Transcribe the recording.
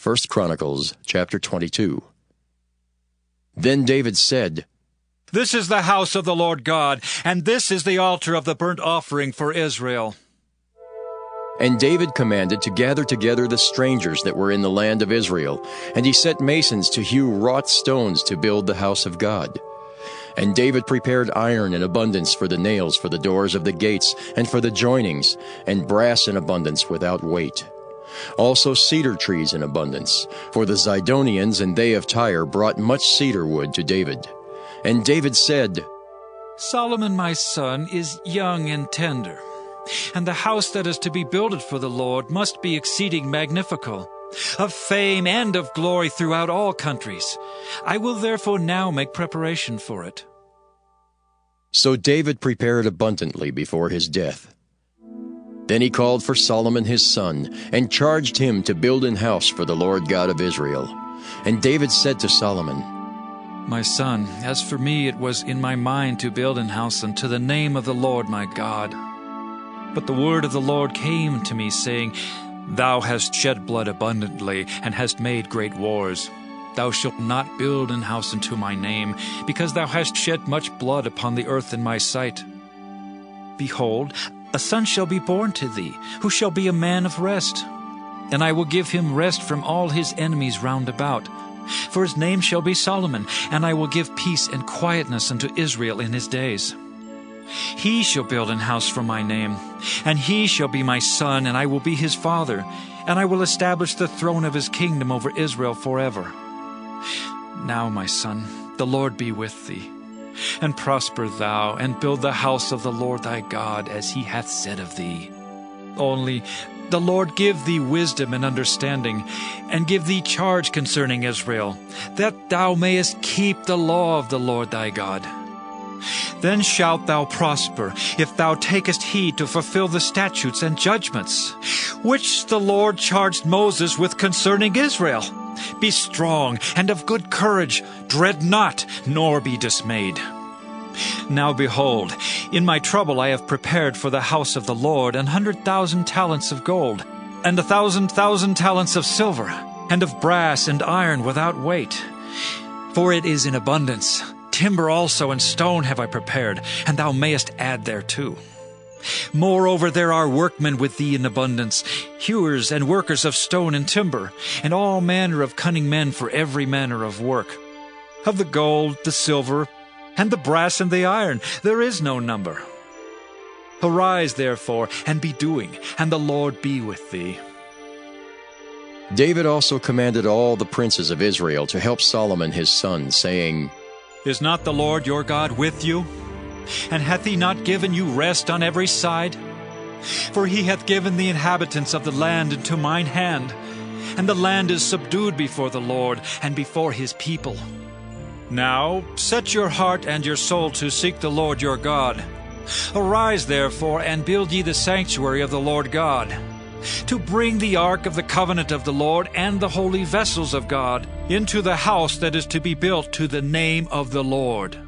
1 Chronicles chapter 22. Then David said, "This is the house of the Lord God, and this is the altar of the burnt offering for Israel." And David commanded to gather together the strangers that were in the land of Israel, and he set masons to hew wrought stones to build the house of God. And David prepared iron in abundance for the nails for the doors of the gates and for the joinings, and brass in abundance without weight. Also cedar trees in abundance, for the Zidonians and they of Tyre brought much cedar wood to David. And David said, "Solomon my son is young and tender, and the house that is to be builded for the Lord must be exceeding magnifical, of fame and of glory throughout all countries. I will therefore now make preparation for it." So David prepared abundantly before his death. Then he called for Solomon his son, and charged him to build an house for the Lord God of Israel. And David said to Solomon, "My son, as for me it was in my mind to build an house unto the name of the Lord my God. But the word of the Lord came to me, saying, Thou hast shed blood abundantly, and hast made great wars. Thou shalt not build an house unto my name, because thou hast shed much blood upon the earth in my sight. Behold, a son shall be born to thee, who shall be a man of rest. And I will give him rest from all his enemies round about. For his name shall be Solomon, and I will give peace and quietness unto Israel in his days. He shall build an house for my name, and he shall be my son, and I will be his father, and I will establish the throne of his kingdom over Israel forever. Now, my son, the Lord be with thee, and prosper thou, and build the house of the Lord thy God, as he hath said of thee. Only the Lord give thee wisdom and understanding, and give thee charge concerning Israel, that thou mayest keep the law of the Lord thy God. Then shalt thou prosper, if thou takest heed to fulfill the statutes and judgments, which the Lord charged Moses with concerning Israel. Be strong and of good courage, dread not, nor be dismayed. Now behold, in my trouble I have prepared for the house of the Lord 100,000 talents of gold, and 1,000 talents of silver, and of brass and iron without weight. For it is in abundance. Timber also and stone have I prepared, and thou mayest add thereto. Moreover, there are workmen with thee in abundance, hewers and workers of stone and timber, and all manner of cunning men for every manner of work. Of the gold, the silver, and the brass and the iron, there is no number. Arise, therefore, and be doing, and the Lord be with thee." David also commanded all the princes of Israel to help Solomon his son, saying, "Is not the Lord your God with you? And hath he not given you rest on every side? For he hath given the inhabitants of the land into mine hand, and the land is subdued before the Lord and before his people. Now set your heart and your soul to seek the Lord your God. Arise, therefore, and build ye the sanctuary of the Lord God, to bring the ark of the covenant of the Lord and the holy vessels of God into the house that is to be built to the name of the Lord."